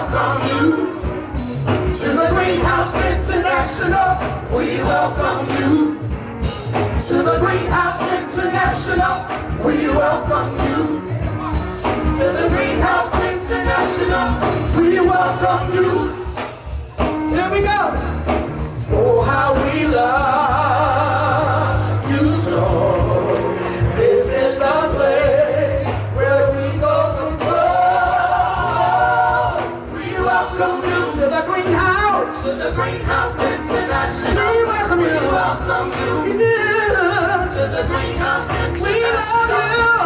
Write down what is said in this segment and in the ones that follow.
welcome you to the Greenhouse International. We welcome you to the Greenhouse International. We welcome you to the Greenhouse International. We welcome you. Here we go. Oh, how we love you so. This is a place where we go to grow. We welcome you to the Greenhouse. To the Greenhouse International. We welcome you. We welcome you. Yeah. To the Greenhouse International.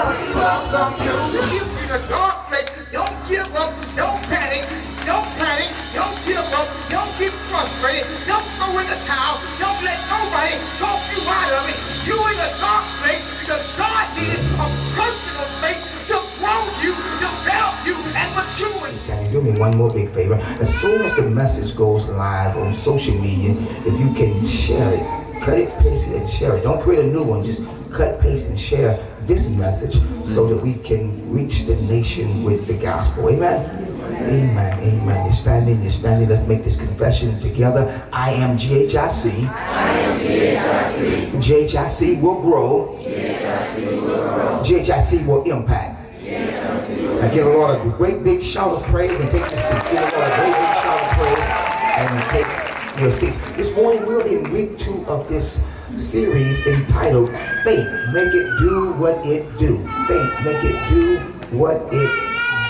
We welcome you. To you in a dark place. Don't give up. Don't panic. Don't panic. Don't give up. Don't get frustrated. Don't throw in the towel. Don't let nobody talk you out of it. You in a dark place because God needed a personal space to grow you, develop you, and mature you. Can you do me one more big favor? As soon as the message goes live on social media, if you can share it, cut it, paste it, and share it. Don't create a new one. Just cut, paste, and share this message so that we can reach the nation with the gospel. Amen. Amen. Amen. You're standing. You're standing. Let's make this confession together. I am GHIC. I am GHIC. GHIC will grow. GHIC will grow. GHIC will impact. GHIC will Now give a Lord a great big shout of praise and take your seats. Give the Lord a great big shout of praise and take your seats. This morning we're in week 2 of this series entitled Faith, Make It Do What It Do. Faith, make it do what it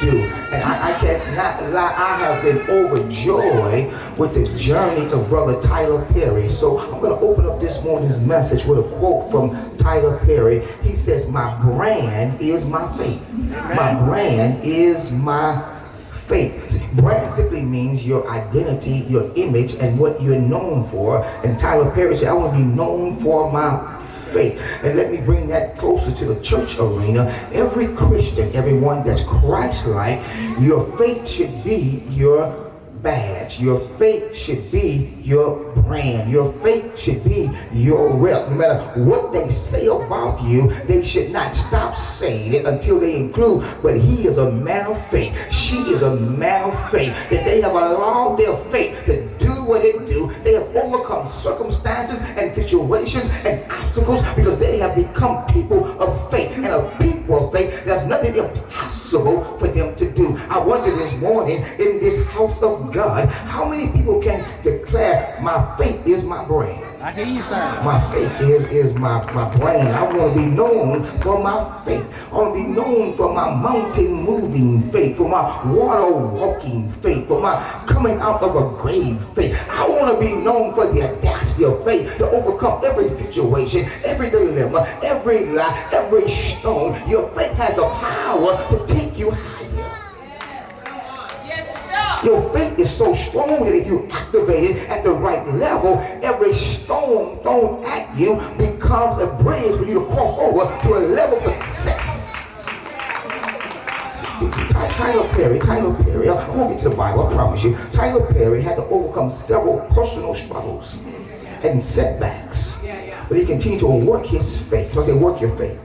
do. And I cannot lie, I have been overjoyed with the journey of Brother Tyler Perry. So I'm going to open up this morning's message with a quote from Tyler Perry. He says, my brand is my faith. My brand is my faith. See, brand simply means your identity, your image, and what you're known for. And Tyler Perry said, I want to be known for my faith. And let me bring that closer to the church arena. Every Christian, everyone that's Christ-like, your faith should be your badge. Your faith should be your brand. Your faith should be your rep. No matter what they say about you, they should not stop saying it until they include, but he is a man of faith. She is a man of faith. That they have allowed their faith to do what it do. They have overcome circumstances and situations and obstacles because they have become people of faith. And a people of faith, there's nothing impossible for them to do. I wonder this morning in this house of God, how many people can declare my faith is my brand? I hear you, sir. My faith is my brand. I want to be known for my faith. I want to be known for my mountain moving faith, for my water walking faith, for my coming out of a grave faith. I want to be known for the audacity of faith to overcome every situation, every dilemma, every lie, every stone. Your faith has the power to take you higher. Your faith is so strong that if you activate it at the right level, every stone thrown at you becomes a bridge for you to cross over to a level of success. See, Tyler Perry, I won't get to the Bible, I promise you. Tyler Perry had to overcome several personal struggles and setbacks, but he continued to work his faith. So I say, work your faith.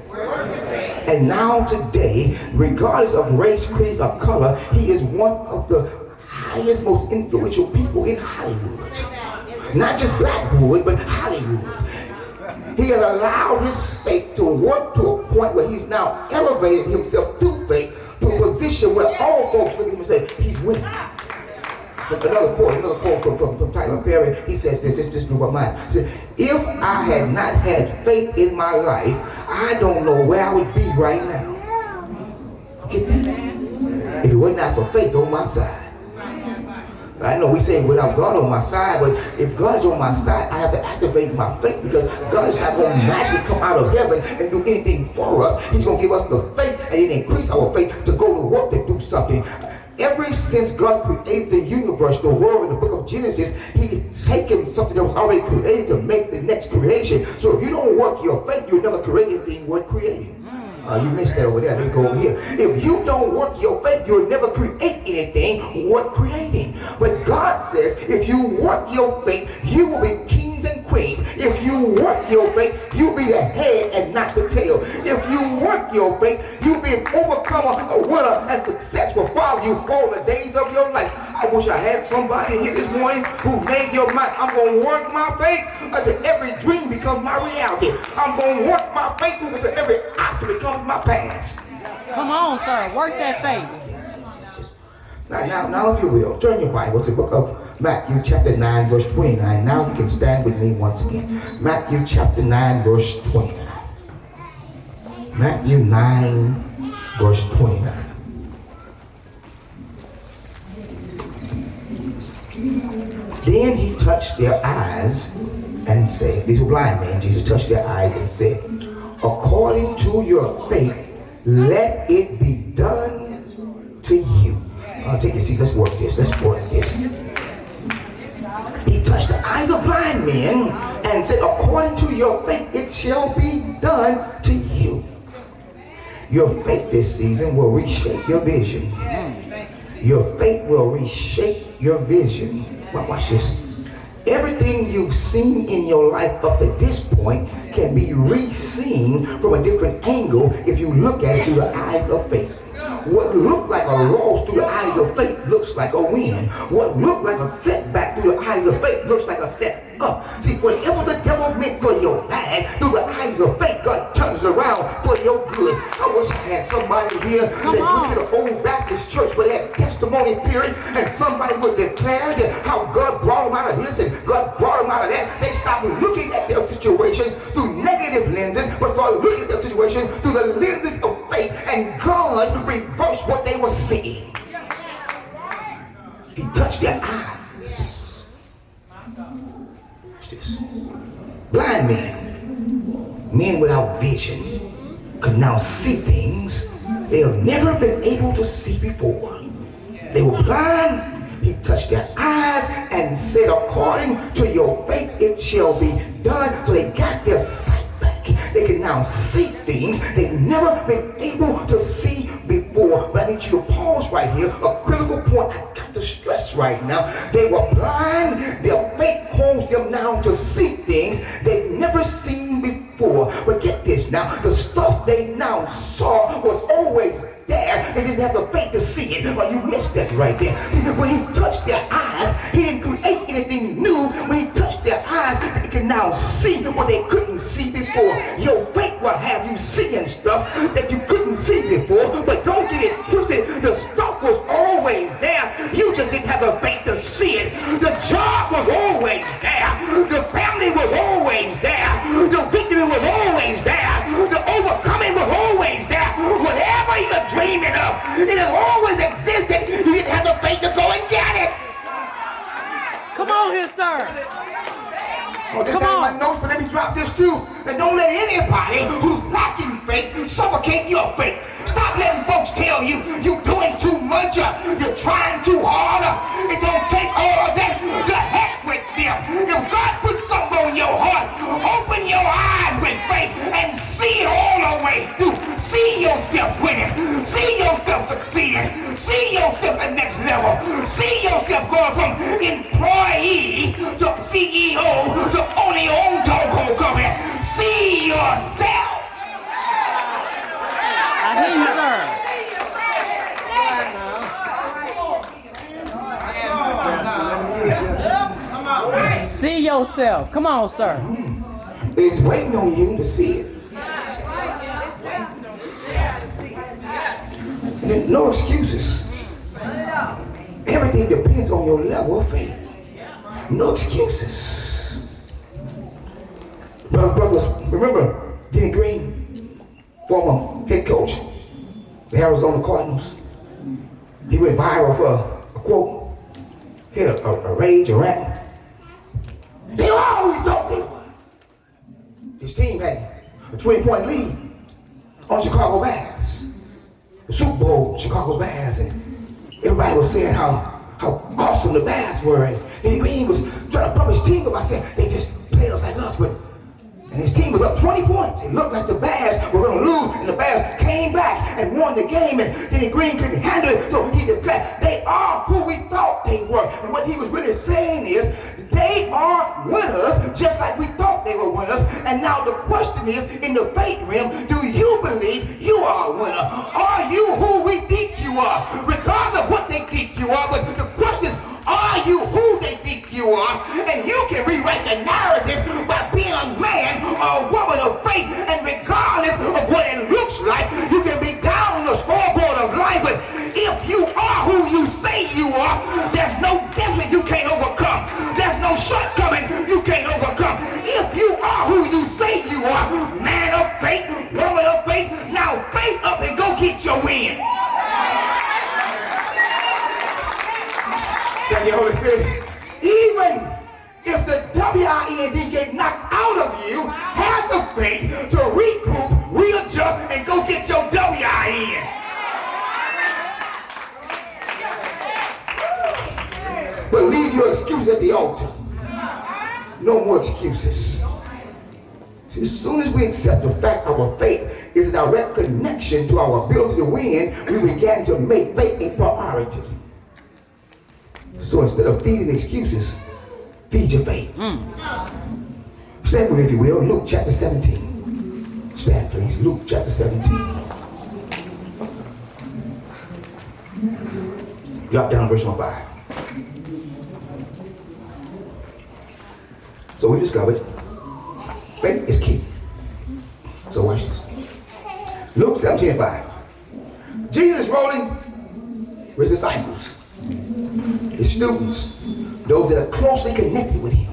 And now today, regardless of race, creed, or color, he is one of the highest, most influential people in Hollywood. Not just Blackwood, but Hollywood. He has allowed his faith to work to a point where he's now elevated himself through faith to a position where all folks look at him and say, he's winning. But another quote from Tyler Perry, he says this blew my mind. He said, if I had not had faith in my life, I don't know where I would be right now. Get that? If it were not for faith on my side. I know we say without God on my side, but if God is on my side, I have to activate my faith because God is not going to magically come out of heaven and do anything for us. He's going to give us the faith and then increase our faith to go to work to do something. Ever since God created the universe, the world, in the book of Genesis, He's taken something that was already created to make the next creation. So if you don't work your faith, you'll never create anything worth creating. You missed that over there. Let me go over here. If you don't work your faith, you'll never create anything worth creating. But God says, if you work your faith, you will be kings and queens. If you work your faith, you'll be the head and not the tail. If you work your faith, you'll be an overcomer, a winner, and success will follow you all the days of your life. I wish I had somebody here this morning who made your mind. I'm going to work my faith until every dream becomes my reality. I'm going to work my faith until every obstacle becomes my past. Come on, sir. Work that faith. Now, if you will, turn your Bible to the book of Matthew chapter 9, verse 29. Now you can stand with me once again. Matthew chapter 9, verse 29. Matthew 9, verse 29. Then he touched their eyes and said, these were blind men, Jesus touched their eyes and said, according to your faith, let it be done to you. Take your seats, let's work this, He touched the eyes of blind men and said, according to your faith, it shall be done to you. Your faith this season will reshape your vision. Your faith will reshape your vision. Watch this. Everything you've seen in your life up to this point can be re-seen from a different angle if you look at it through the eyes of faith. What looked like a loss through the eyes of faith looks like a win. What looked like a setback through the eyes of faith looks like a set up. See, whatever the devil meant for your bad, through the eyes of faith, God turns around for your good. I wish I had somebody here that went to the old Baptist church where they had testimony period, and somebody would declare that how God brought them out of this and God brought them out of that. They stopped looking at their situation through negative lenses, but started looking at their situation through the lenses of faith, and God reversed what they were seeing. He touched their eyes. Watch this. Blind men without vision, could now see things they have never been able to see before. They were blind. He touched their eyes and said, according to your faith, it shall be done. So they got their sight back. They can now see things they've never been able to see before. But I need you to pause right here. A critical point I got to stress right now. They were blind. Their faith caused them now to see things they've never seen before. But get this now. The stuff they now saw was always there. They just have the faith to see it. Well, you missed that right there. See, when he touched their eyes, he didn't create anything new. When he touched their eyes, they can now see what they couldn't see before. Your faith will have you seeing stuff that you couldn't see before, but don't get it twisted. The stuff was always there. You just didn't have the faith to see it. The job was always there. The family was always there. The victory was always there. The overcoming was always there. Whatever you're dreaming of, it has always existed. You didn't have the faith to go and get it. Come on here, sir. Oh, that's not in my notes, but let me drop this too. And don't let anybody who's lacking faith suffocate your faith. Stop letting folks tell you you're doing too much, you're trying too hard. It don't take all of that. The heck with them. If God puts something on your heart, open your eyes with faith and see it all the way through. See yourself winning. See yourself succeeding. See yourself at next level. See yourself going from employee to CEO to own your own doggone company. See yourself. I hear you, sir. See yourself. Come on, sir. It's waiting on you to see it. No excuses. Everything depends on your level of faith. No excuses. Brothers, remember Denny Green, former head coach, the Arizona Cardinals. He went viral for a quote. He had a rage, a rant. They were all we thought they were. His team had a 20-point lead on Chicago Bears. The Super Bowl, Chicago Bears, and everybody was saying how awesome the Bears were. And Denny Green was trying to pump his team up by saying they just players like us, and his team was up 20 points. It looked like the Bears were going to lose, and the Bears came back and won the game, and Denny Green couldn't handle it, so he declared, they are who we thought they were. And what he was really saying is, they are winners just like we thought they were winners. And now the question is, in the faith realm, do you believe you are a winner? Are you who we think you are? Regardless of what they think you are, but the question is, Thank you, Holy Spirit. Even if the WIND get knocked out of you, have the faith to recoup, readjust, and go get your WIN. But leave your excuses at the altar. No more excuses. See, as soon as we accept the fact our faith is a direct connection to our ability to win, we began to make faith a priority. So instead of feeding excuses, feed your faith. Stand with me, if you will, Luke chapter 17. Stand, please. Luke chapter 17. Drop down verse 5. So we discovered faith is key. So watch this. Luke 17:5. Jesus rolling with his disciples, his students, those that are closely connected with him.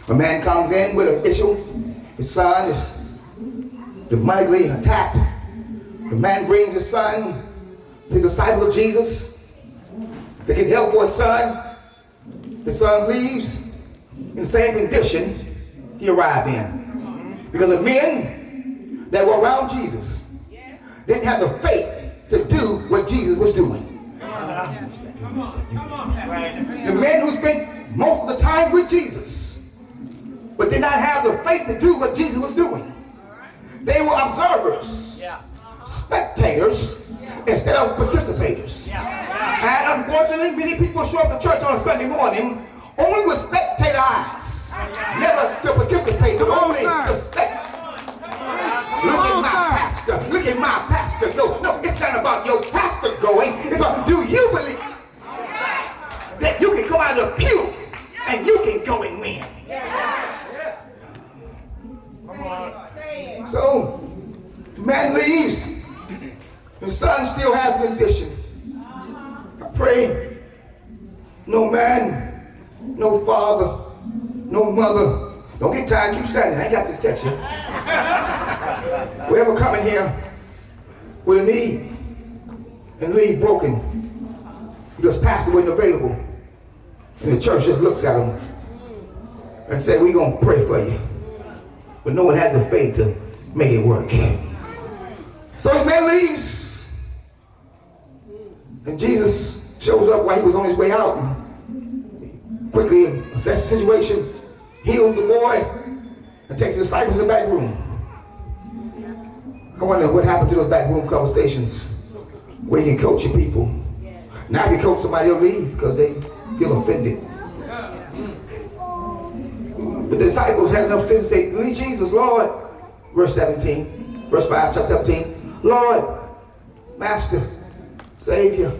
A man comes in with an issue. His son is demonically attacked. The man brings his son to the disciple of Jesus to get help for his son. His son leaves in the same condition he arrived in. Because the men that were around Jesus didn't have the faith to do what Jesus was doing. The men who spent most of the time with Jesus, but did not have the faith to do what Jesus was doing. They were observers, spectators, instead of participators. And unfortunately, many people show up to church on a Sunday morning only with spectator eyes, never to participate, but only to spectate. Look at my pastor. Look at my pastor go. No, it's not about your pastor going. It's about, do you believe that you can come out of the pew and you can go and win? So, the man leaves. The son still has a condition. I pray no man, no father, no mother. Don't get tired, keep standing. I ain't got to text you. Whoever come in here with a need and leave broken because pastor wasn't available, and the church just looks at him and say, we're going to pray for you. But no one has the faith to make it work. So this man leaves, and Jesus shows up while he was on his way out and quickly assesses the situation, heals the boy, and takes the disciples to the back room. I wonder what happened to those back room conversations where you can coach your people. Now if you coach somebody, they'll leave because they feel offended. But the disciples had enough sense to say, lead Jesus, Lord. Verse 17, verse 5, chapter 17. Lord, Master, Savior,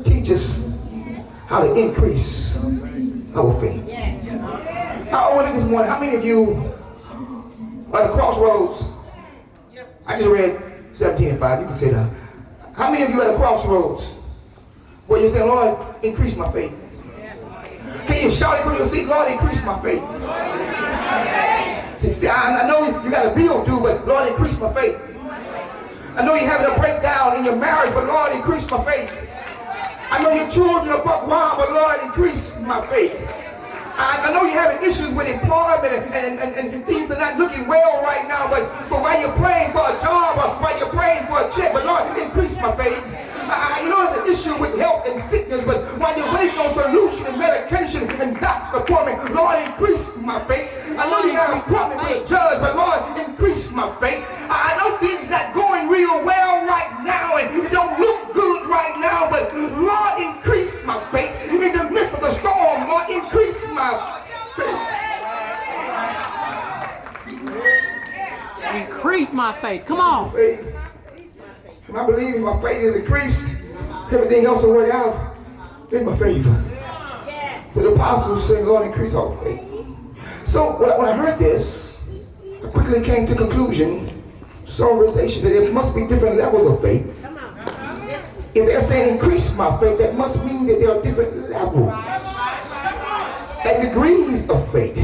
teach us how to increase our faith. I wonder this morning, how many of you are at the crossroads? I just read 17 and 5. You can say that. How many of you are at the crossroads where you're saying, Lord, increase my faith? Can you shout it from your seat? Lord, increase my faith. See, I know you got a bill due, but Lord, increase my faith. I know you're having a breakdown in your marriage, but Lord, increase my faith. I know your children are buck wild, but Lord, increase my faith. I know you're having issues with employment and things are not looking well right now, but while you're praying for a job or while you're praying for a check, but Lord, increase my faith. I know there's an issue with health and sickness, but while you're waiting on solution and medication and doctor's appointment, Lord, increase my faith. I know you got an appointment with a judge, but Lord, increase my faith. I know things not going real well right now and it don't look good right now, but Lord, increase my faith. In the midst of the storm, Lord, increase my faith. Increase my faith. Come on. Faith. And I believe if my faith is increased, everything else will work out in my favor. So the apostles said, Lord, increase our faith. So when I heard this, I quickly came to conclusion, some realization that there must be different levels of faith. If they're saying increase my faith, that must mean that there are different levels and degrees of faith.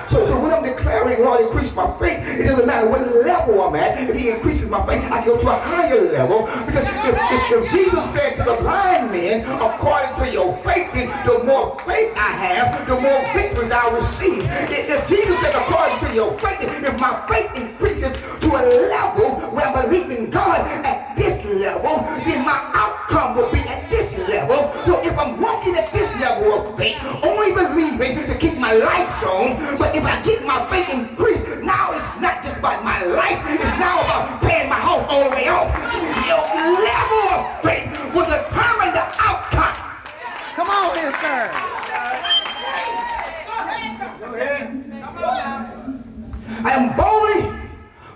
So when I'm declaring declaring, Lord, increase my faith. It doesn't matter what level I'm at. If he increases my faith, I can go to a higher level. Because if Jesus said to the blind men, according to your faith, then the more faith I have, the more victories I'll receive. If Jesus said, according to your faith, if my faith increases to a level where I believe in God at this level, then my outcome will be at this level. So if I'm walking at this level of faith, only believing to keep my lights on, but if I get my faith increased, now it's not just about my life, it's now about paying my house all the way off. Your level of faith will determine the outcome. Come on here, sir. I am boldly,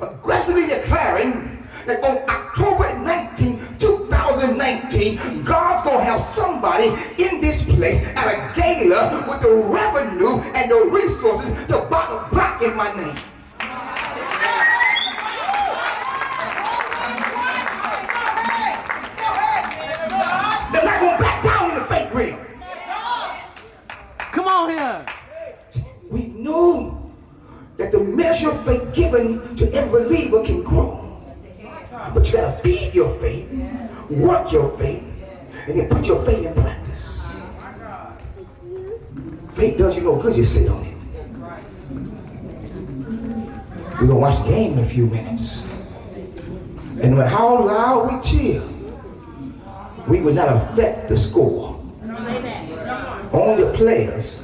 aggressively declaring that on October 19, 2019, God's going to have somebody in this place at a gala with the revenue and the resources to buy a block in my name. They're not going to back down in the faith realm. Come on here. We know that the measure of faith given to every believer can grow. But you got to feed your faith, work your faith, and then put your faith in practice. Faith does you no good, you sit on it. We're going to watch the game in a few minutes. And no matter how loud we cheer, we will not affect the score. Only the players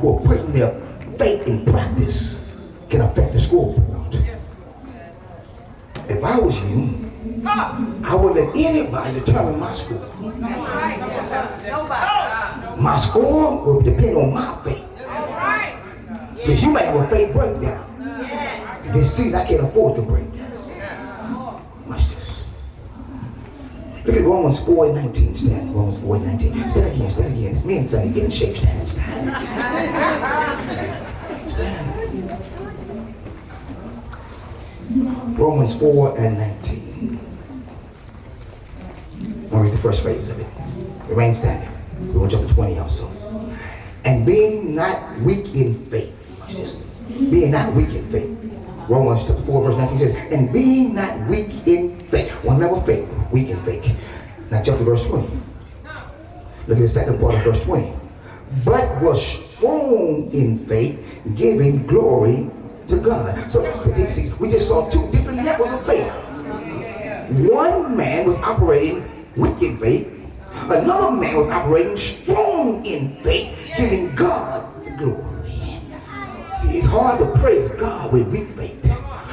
who are putting their faith in practice can affect the scoreboard. If I was you, I wouldn't let anybody determine my score. My score will depend on my faith. Because you may have a faith breakdown. And this season I can't afford to break down. Watch this. Look at Romans 4:19. Stand. Romans 4:19. Stand again. Stand again. It's me and Sonny. Get in shape. Stand. Stand. Romans 4:19. I'll read the first phrase of it. Remain standing. We're going to jump to 20 also. And being not weak in faith. Watch this. Being not weak in faith. Romans chapter 4 verse 19 says, and being not weak in faith. One level of faith, weak in faith. Now jump to verse 20. Look at the second part of verse 20. But was strong in faith, giving glory to God. So we just saw two different levels of faith. One man was operating weak in faith. Another man was operating strong in faith, giving God the glory. See, it's hard to praise God with weak faith.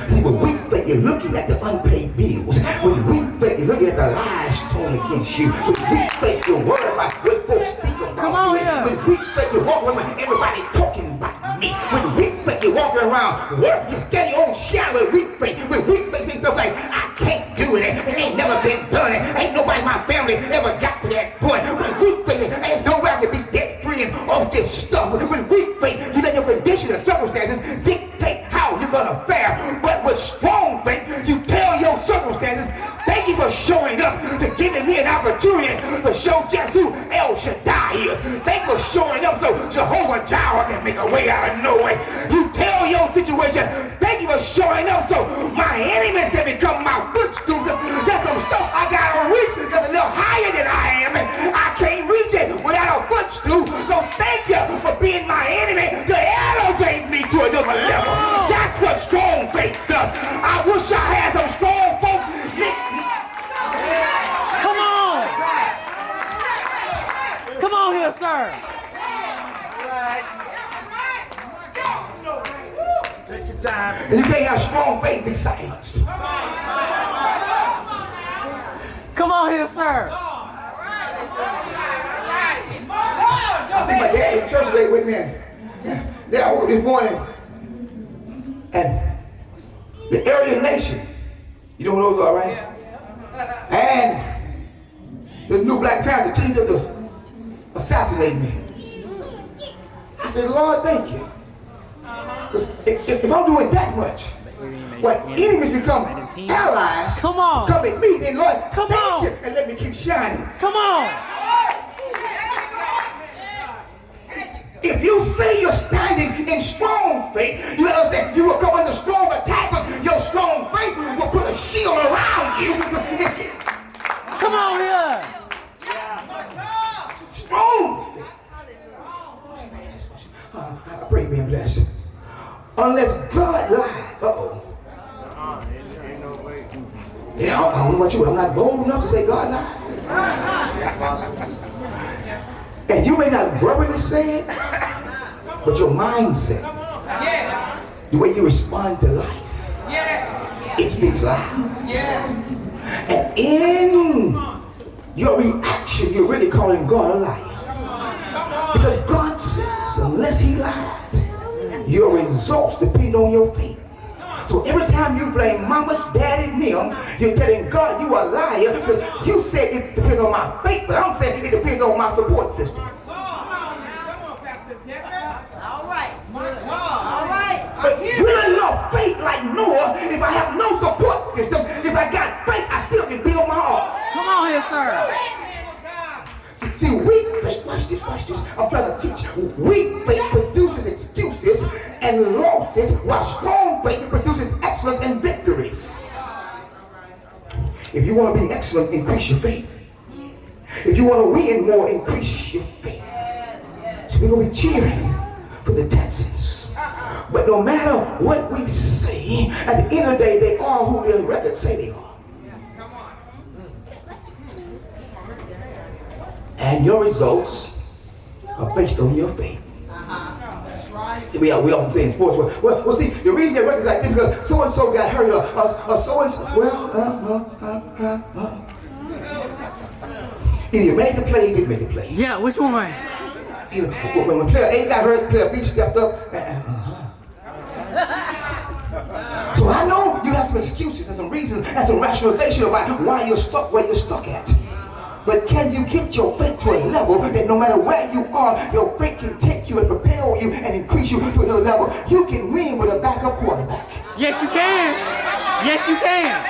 See, with weak faith, you're looking at the unpaid bills. With weak faith, you're looking at the lies thrown against you. With weak faith, you're worried about what folks think about Come on you. here. With weak faith, you're walking around everybody talking about me. With weak faith, you're walking around working, steady on shadow. With weak faith, say stuff like, I can't do it. It ain't never been done. Ain't nobody in my family ever got to that point. With weak faith, ain't nobody can be debt free and off this stuff. With weak faith, you let your condition and circumstances dictate how you're gonna fare. But with strong faith, you tell your circumstances, thank you for showing up, to giving me an opportunity to show just who El Shaddai is. Thank you for showing up so Jehovah Jireh can make a way out of no way. You tell your situation, thank you for showing up so my enemies can become my footstool. There's some stuff I gotta reach that's a little higher than I am, and I can't reach it without a footstool. So thank you for being my enemy to elevate me to another level. That's what strong faith does. I wish I had some strong folks. Come on. Come on here, sir. Take your time. And you can't have strong faith and be silenced. Come on here, sir. I see my dad in church today with me. Then I woke up this morning and the Aryan nation, you know who those are, right? And the new Black Panther teams up to assassinate me. I said, Lord, thank you. Because if I'm doing that much, when enemies become allies, Come on. come at me, then Lord, Come thank on. you, and let me keep shining. Come on. If you say you're standing in strong faith, you gotta you, I'm not bold enough to say God lied. And you may not verbally say it, but your mindset, the way you respond to life, it speaks loud. And in your reaction, you're really calling God a liar. Because God says, unless he lied, your results depend on your faith. So every time you blame mama, daddy, them, you're telling God you a liar because you said it depends on my faith, but I'm saying it depends on my support system. With enough faith like Noah, if I have no support system, if I got faith, I still can build my ark. Come on here, sir. See, weak faith, watch this, I'm trying to teach. Weak faith produces excuses and losses, while strong faith produces excellence and victories. If you want to be excellent, increase your faith. If you want to win more, increase your faith. So we're going to be cheering for the Texans. But no matter what we say, at the end of the day, they are who their records say they are. And your results are based on your faith. We often say in sports, well, see, the reason their records like this because so-and-so got hurt, or so-and-so, either you made the play, you didn't make the play. Yeah, which one? Either, when player A got hurt, player B stepped up, So I know you have some excuses and some reasons and some rationalization about why you're stuck where you're stuck at. But can you get your faith to a level that no matter where you are, your faith can take you and propel you and increase you to another level? You can win with a backup quarterback. Yes, you can. Yes, you can.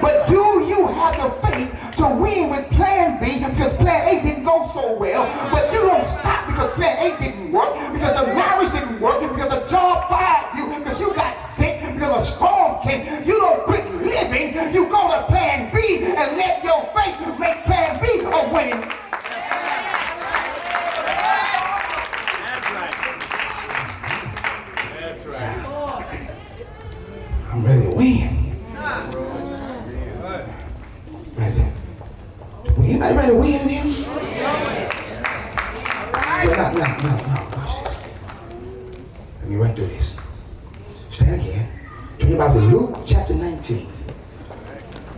But do you have the faith to win with plan B because plan A didn't go so well? But you don't stop because plan A didn't work, because the marriage didn't work, because the job fired you, because you got sick, because a storm came. You don't quit living. You go to plan B and let your faith make plan B a winning. That's right. I'm ready to win. Anybody ready to win in here? No. Watch this. Let me run through this. Stand again. Turn your Bible to Luke chapter 19.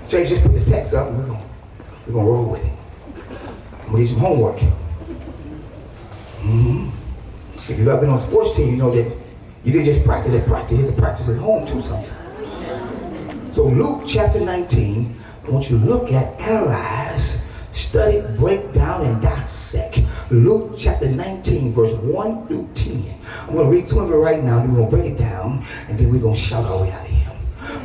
So just put the text up and we're gonna roll with it. I'm gonna do some homework. See, if you've ever been on a sports team, you know that you didn't just practice at practice, you have to practice at home too sometimes. So Luke chapter 19, I want you to look at, analyze, study, break down, and dissect. Luke chapter 19, verse 1 through 10. I'm going to read some of it right now, then we're going to break it down, and then we're going to shout our way out of here.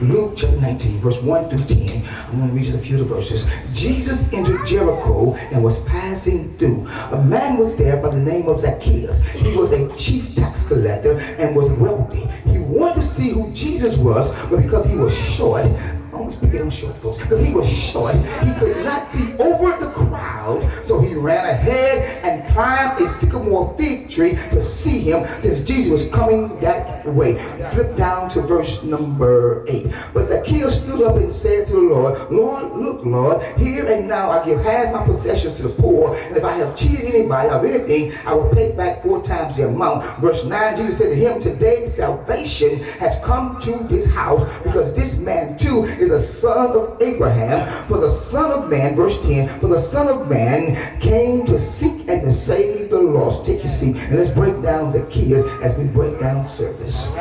Luke chapter 19, verse 1 through 10. I'm going to read just a few of the verses. Jesus entered Jericho and was passing through. A man was there by the name of Zacchaeus. He was a chief tax collector and was wealthy. He wanted to see who Jesus was, but because he was short, always speaking on short folks, because he was short, he could not see over the crowd, so he ran ahead and climbed a sycamore fig tree to see him, since Jesus was coming that way. Flip down to verse number 8. But Zacchaeus stood up and said to the Lord, Look, Lord, here and now I give half my possessions to the poor, and if I have cheated anybody of anything, I will pay back 4 times the amount. Verse 9, Jesus said to him, Today salvation has come to this house, because this man too is a son of Abraham. For the Son of Man, verse 10, for the Son of Man came to seek and to save the lost. Take your seat and let's break down Zacchaeus as we break down service.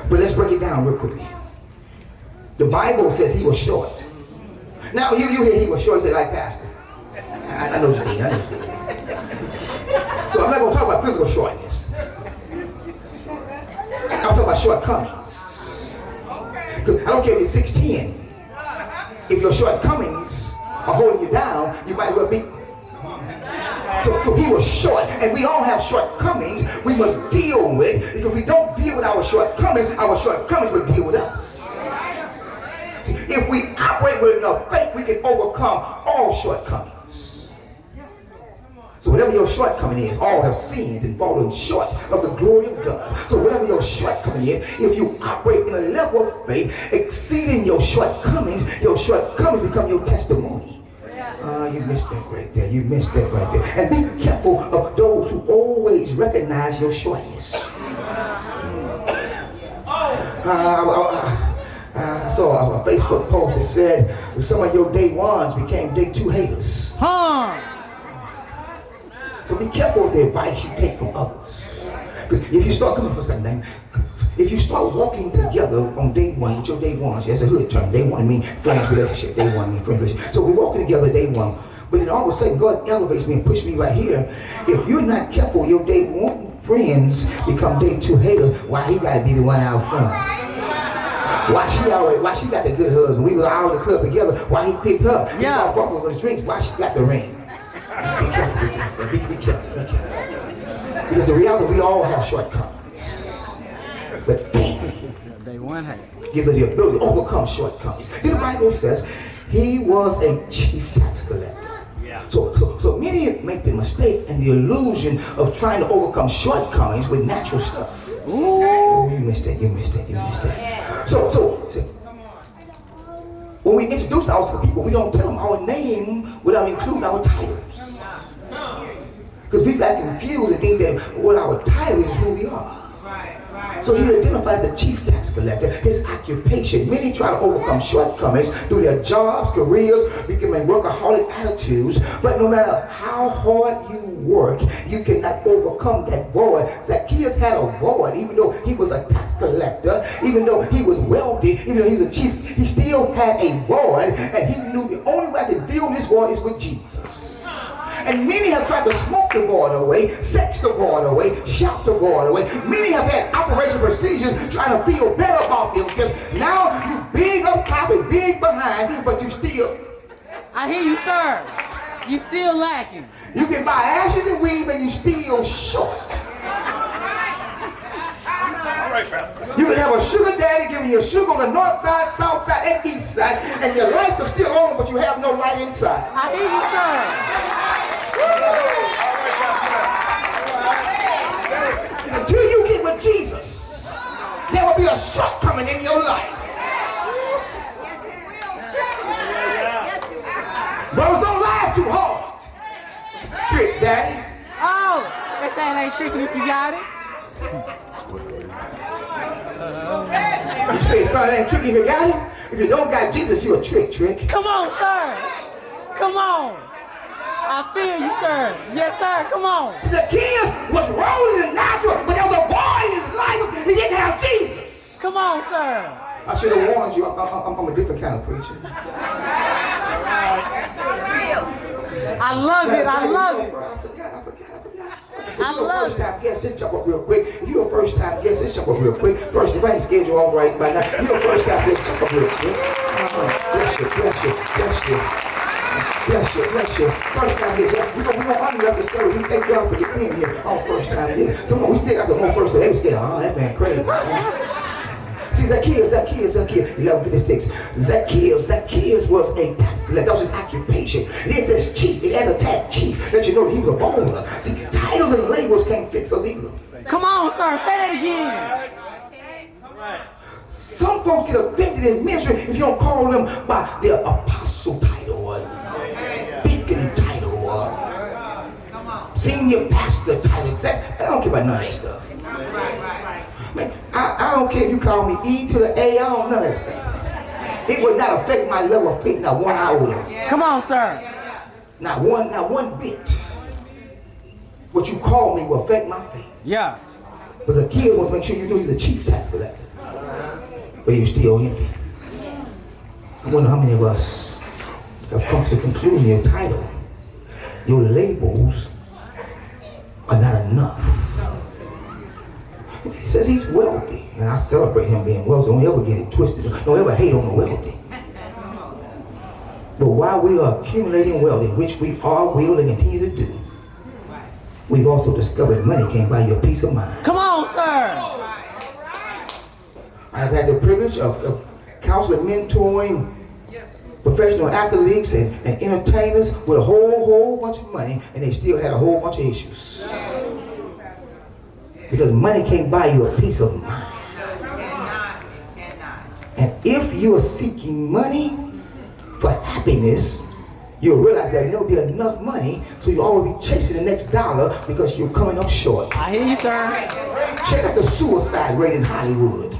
But let's break it down real quickly. The Bible says he was short. Now you hear he was short, say like Pastor. I know what you think. So I'm not going to talk about physical shortness. I'm talking about shortcomings. Because I don't care if you're 6'10". If your shortcomings are holding you down, you might well be. So he was short, and we all have shortcomings we must deal with, because if we don't deal with our shortcomings will deal with us. If we operate with enough faith, we can overcome all shortcomings. So whatever your shortcoming is, all have sinned and fallen short of the glory of God. So whatever your shortcoming is, if you operate in a level of faith exceeding your shortcomings become your testimony. You missed that right there. You missed that right there. And be careful of those who always recognize your shortness. I saw a Facebook post that said some of your day ones became day two haters. So be careful with the advice you take from others. Because if you start coming from something, if you start walking together on day one with your day ones, that's a hood term. Day one means friends relationship. Day one means friend relationship. So we're walking together day one. But then all of a sudden God elevates me and pushes me right here. If you're not careful, your day one friends become day two haters. Why he gotta be the one out front? Why she got the good husband? We were out in the club together. Why he picked her? He bought both of us drinks. Why she got the ring? Be careful. Be careful. Because the reality, we all have shortcomings. But Day one hate. gives us the ability to overcome shortcomings. The Bible says he was a chief tax collector. So many make the mistake and the illusion of trying to overcome shortcomings with natural stuff. Ooh, you missed that. So when we introduce ourselves to people, we don't tell them our name without including our titles. Because we've got confused and think that what our title is who we are. So he identifies the chief tax collector, his occupation. Many try to overcome shortcomings through their jobs, careers, becoming workaholic attitudes. But no matter how hard you work, you cannot overcome that void. Zacchaeus had a void, even though he was a tax collector, even though he was wealthy, even though he was a chief, he still had a void, and he knew the only way I can fill this void is with Jesus. And many have tried to smoke the void away, sex the void away, shout the void away. Many have had operation procedures trying to feel better about themselves. Now you big up top and big behind, but you still. I hear you, sir. You still lacking. You can buy ashes and weave and you still short. All right, Pastor. You can have a sugar daddy giving you sugar on the north side, south side, and east side, and your lights are still on, but you have no light inside. I hear you, sir. Until you get with Jesus, there will be a shortcoming in your life. Brothers, don't laugh too hard. Trick daddy. Oh, they say it ain't tricking if you got it. You say, son, it ain't tricky if you got it. If you don't got Jesus, you a trick. Come on, sir. Come on. I feel you, sir. Yes, sir. Come on. Zacchaeus was rolling in the natural, but there was a void in his life. He didn't have Jesus. Come on, sir. I should have warned you. I'm a different kind of preacher. I love it. I love it. I forgot. If I you're love a first-time guest, just jump up real quick. If you're a first-time guest, just jump up real quick. First, if I ain't scheduled all right by now, if you're a first-time guest, jump up real quick. Bless you. First-time guest. We gonna honor you after service. We thank God for you being here on first-time guest. We still got some more first. They were scared. Oh, that man crazy. See, Zacchaeus, 11:56. Zacchaeus was a tax collector. That was his occupation. It says chief. It had a tag chief. Let you know that he was a bowler. See, titles and labels can't fix us either. Come on, sir. Say that again. Some folks get offended in ministry if you don't call them by their apostle title or deacon title or senior pastor title. I don't care about none of that stuff. Man, I don't care if you call me E to the A, I don't know that stuff. It would not affect my level of faith, not one iota. Come on, sir. Not one bit. What you call me will affect my faith. Yeah. But Zacchaeus wants to make sure you know he's a chief tax collector. But he was still empty. I wonder how many of us have come to the conclusion your title, your labels are not enough. He says he's wealthy, and I celebrate him being wealthy. Don't ever get it twisted. Don't ever hate on the wealthy. But while we are accumulating wealth, in which we are, will, and continue to do, we've also discovered money can't buy you a peace of mind. Come on, sir. I've had the privilege of counseling, mentoring professional athletes and entertainers with a whole bunch of money, and they still had a whole bunch of issues. Because money can't buy you a peace of mind. And if you are seeking money for happiness, you'll realize there'll never be enough money, so you'll always be chasing the next dollar because you're coming up short. I hear you, sir. Check out the suicide rate in Hollywood.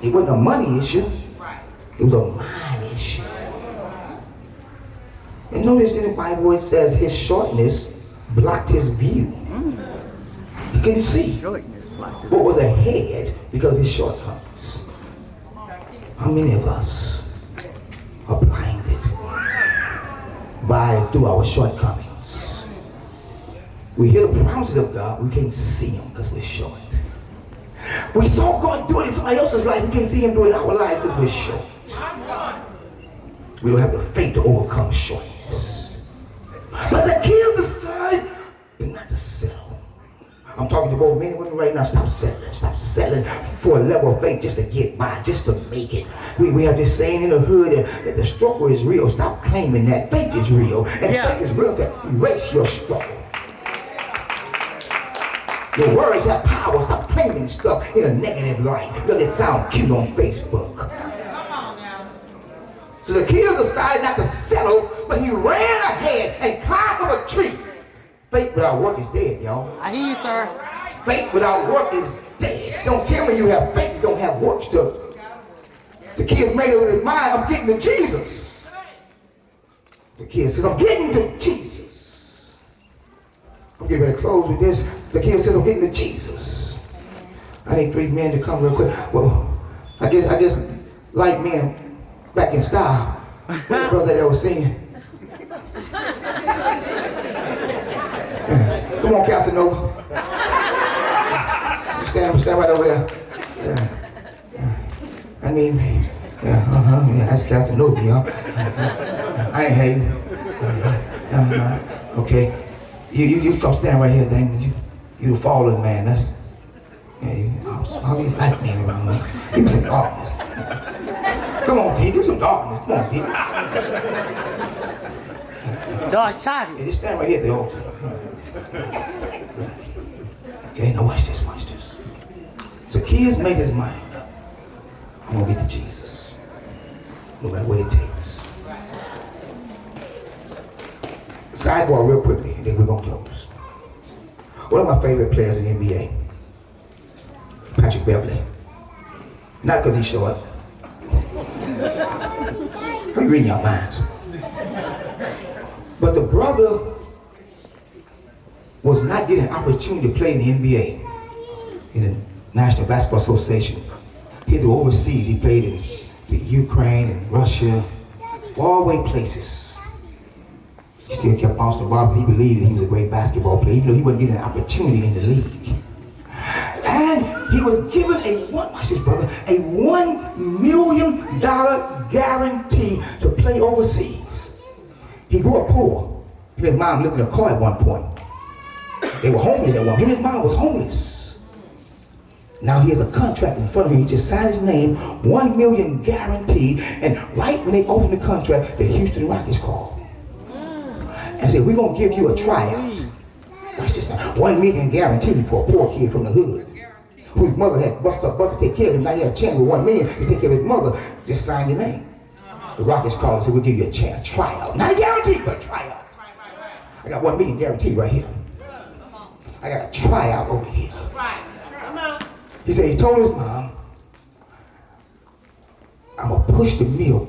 It wasn't a money issue. It was a mind issue. And notice in the Bible it says his shortness blocked his view. He couldn't see what was ahead because of his shortcomings. How many of us are blinded through our shortcomings? We hear the promises of God, we can't see them because we're short. We saw God do it in somebody else's life, we can't see him do it in our life because we're short. We don't have the faith to overcome shortness. But Zacchaeus decided not to settle. I'm talking to both men and women right now. Stop settling. Stop settling for a level of faith just to get by, just to make it. We have this saying in the hood that the struggle is real. Stop claiming that. Faith is real. And faith is real to erase your struggle. Your words have power. Stop claiming stuff in a negative light because it sounds cute on Facebook. So Zacchaeus decided not to settle, but he ran ahead and climbed up a tree. Faith without work is dead, y'all. I hear you, sir. Faith without work is dead. Don't tell me you have faith, you don't have work to. Zacchaeus made up his mind, I'm getting to Jesus. Zacchaeus says, I'm getting to Jesus. I'm getting ready to close with this. Zacchaeus says, I'm getting to Jesus. I need 3 men to come real quick. Well, I guess like men back in style. What the brother that was singing? Come on, Casanova. Stand right over there. I mean, that's Casanova, y'all. I ain't hating. Okay. You come stand right here, Damon. You the fallen man. That's all these light men around me. Give me some darkness. Come on, D. Give me some darkness. Come on, D. Dark side. Yeah, just stand right here at the altar. Okay, now watch this. Zacchaeus made his mind up. I'm gonna get to Jesus, no matter what it takes. Sidebar real quickly, and then we're gonna close. One of my favorite players in the NBA, Patrick Beverly. Not because he's short. I'm reading your minds. But the brother was not getting an opportunity to play in the NBA, in the National Basketball Association. He had to go overseas. He played in the Ukraine and Russia, faraway places. He still kept bouncing the ball because he believed that he was a great basketball player, even though he wasn't getting an opportunity in the league. And he was given watch this, brother, a $1 million guarantee to play overseas. He grew up poor. His mom lived in a car at one point. They were homeless at one point. His mom was homeless. Now he has a contract in front of him. He just signed his name, $1 million guaranteed. And right when they opened the contract, the Houston Rockets called and said, we're going to give you a tryout. Watch this now. $1 million guaranteed for a poor kid from the hood, whose mother had busted up butt to take care of him. Now he had a chance with $1 million to take care of his mother. Just sign your name. The Rockets called and said, we'll give you a chance, tryout. Not a guarantee, but a tryout. I got $1 million guaranteed right here. I got a tryout over here. He said he told his mom, I'm going to push the meal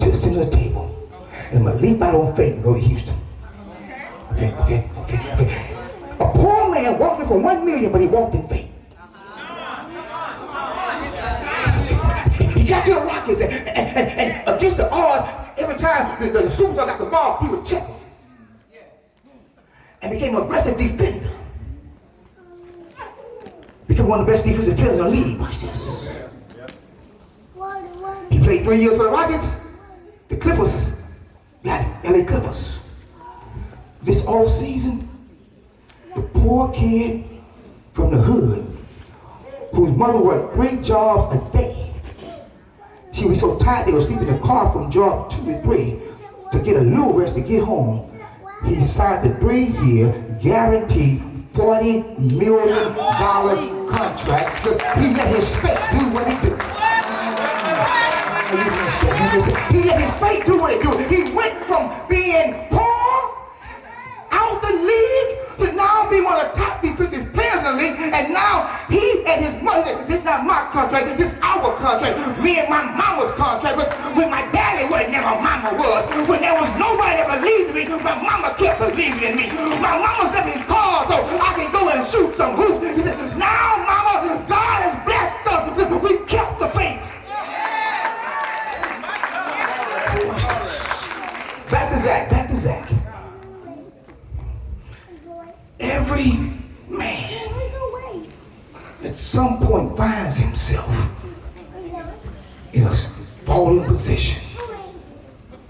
to the center of the table, and I'm going to leap out on faith and go to Houston. Okay. A poor man walked from $1 million, but he walked in faith. He got to the Rockets, and against the odds, every time the superstar got the ball, he would check him. And became an aggressive defender. Became one of the best defensive players in the league. Watch this. He played 3 years for the Rockets. The Clippers got him. LA Clippers. This off season, the poor kid from the hood, whose mother worked 3 jobs a day, She was so tired they would sleep in the car from job 2 to 3 to get a little rest to get home. He signed a 3-year guaranteed $40 million contract because he let his faith do what he do. He let his faith do what it do. He went from being poor, out the league, to now be one of the top defensive players in the league. And now he and his mother said, this is not my contract, this is our contract. Me and my mama's contract. But when my daddy wasn't there, my mama was. When there was nobody that believed in me, my mama kept believing in me. My mama's living cars so I can go and shoot some hoops. He said, now mama, God has blessed us because we kept the faith. Back to Zach. Every man at some point finds himself in a fallen position,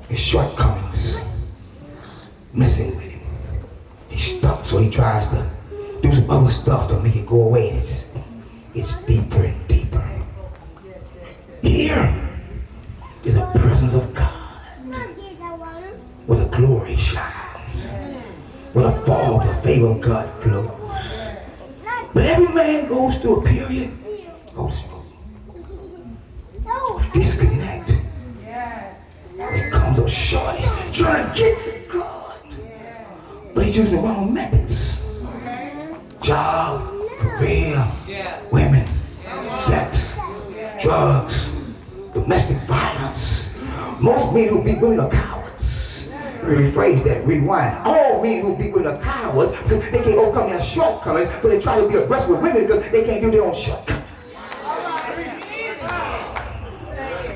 his shortcomings messing with him. He's stuck, so he tries to do some other stuff to make it go away. It's deeper and deeper. Here is the presence of God, where the glory shines, where the fog, the favor of God flows. But every man goes through a period of disconnect. Where he comes up short, trying to get to God, but he's using the wrong methods. Job, career, women, sex, drugs, domestic violence. Most men who beat women are cowards. Rephrase that, rewind. All men who beat women are cowards because they can't overcome their shortcomings, but they try to be aggressive with women because they can't do their own shortcomings.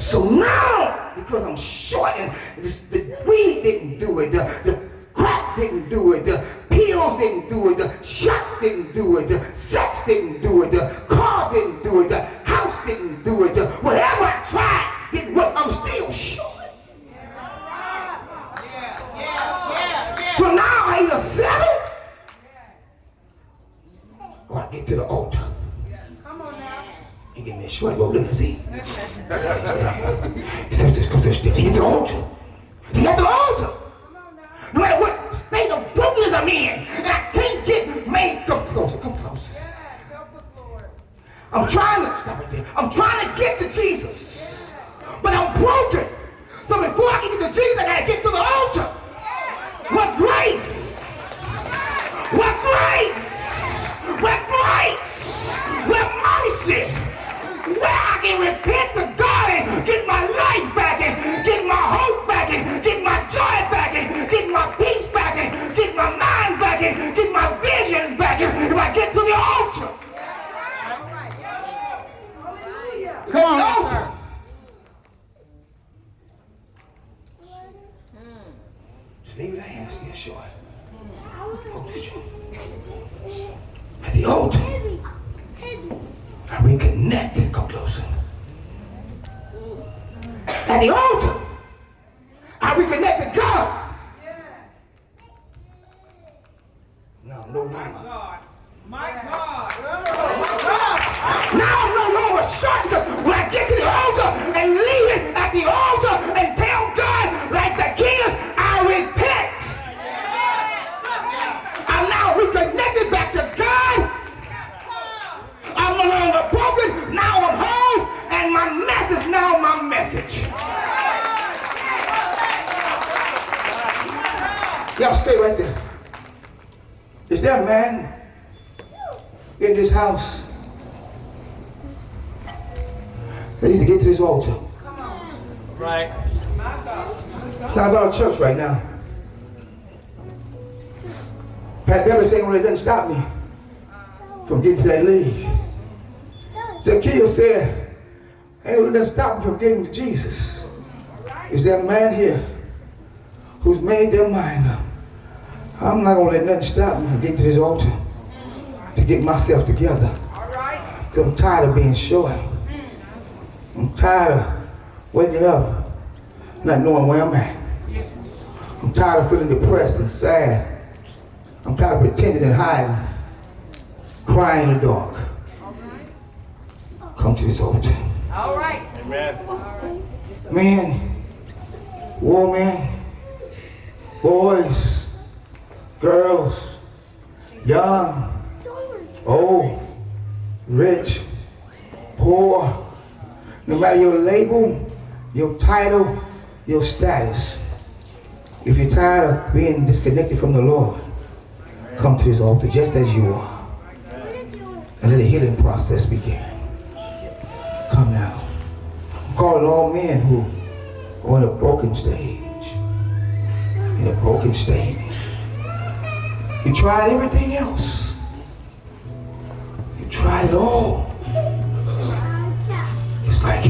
So now, because I'm short and the weed didn't do it, the crack didn't do it, the pills didn't do it, the shots didn't do it, the sex didn't do it, the car didn't do it, the house didn't do it, whatever I tried didn't work. I'm still short. So now I either settle or I get to the altar. He gave me a short rope. Look, see. He said, just go to the step. He get to the altar. See, at the altar. No matter what state of brokenness I'm in, and I can't get made. Come closer, come closer. I'm trying to stop it there. I'm trying to get to Jesus, but I'm broken. So before I can get to Jesus, I gotta get to the altar. What grace! What grace! What grace! What mercy! Where I can repent to God and get my life back and get my hope back and get my joy back and get my peace back and get my mind back and get my vision back if I get to the altar. Come on, sir. Just leave it at him, still short. At the altar, I reconnect. Come closer. At the altar, I reconnect to God. Now, no longer. My God. Now I'm no longer short because when I get to the altar and leave it at the altar and tell God, like Zacchaeus, I repent. I'm now reconnected back to God. I'm no longer broken. Now I'm home, and my message now my message. Y'all stay right there. Is there a man in this house that needs to get to this altar? Right. It's not about a church right now. Pat Beverly saying, well, it doesn't stop me from getting to that league. Zacchaeus said, ain't it doesn't stop me from getting to Jesus. Is there a man here who's made their mind up? I'm not going to let nothing stop me from getting to this altar to get myself together. Because I'm tired of being short. I'm tired of waking up not knowing where I'm at. I'm tired of feeling depressed and sad. I'm tired of pretending and hiding, crying in the dark. Come to this altar. All right. Amen. Men, women, boys, girls, young, old, rich, poor, no matter your label, your title, your status. If you're tired of being disconnected from the Lord, come to this altar just as you are and let the healing process begin. Come now. I'm calling all men who are in a broken stage, in a broken state. You tried everything else. You tried it all. It's like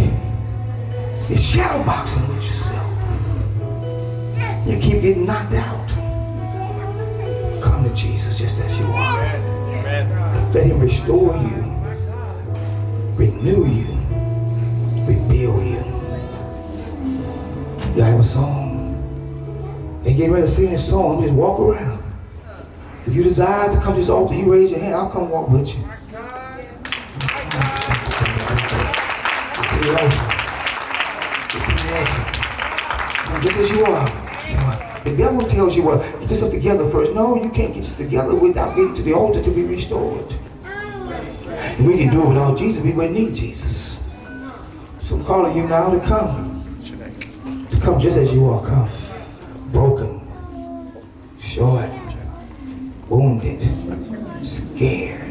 you're shadow boxing with yourself. You keep getting knocked out. Come to Jesus just as you are. Let him restore you, renew you, rebuild you. You have a song. They get ready to sing this song. Just walk around. If you desire to come to this altar, you raise your hand. I'll come walk with you. Come just as you are. The devil tells you, well, get yourself together first. No, you can't get yourself together without getting to the altar to be restored. And we can do it without Jesus. We wouldn't need Jesus. So I'm calling you now to come. To come just as you are. Come. Broken. Short. Wounded. Scared.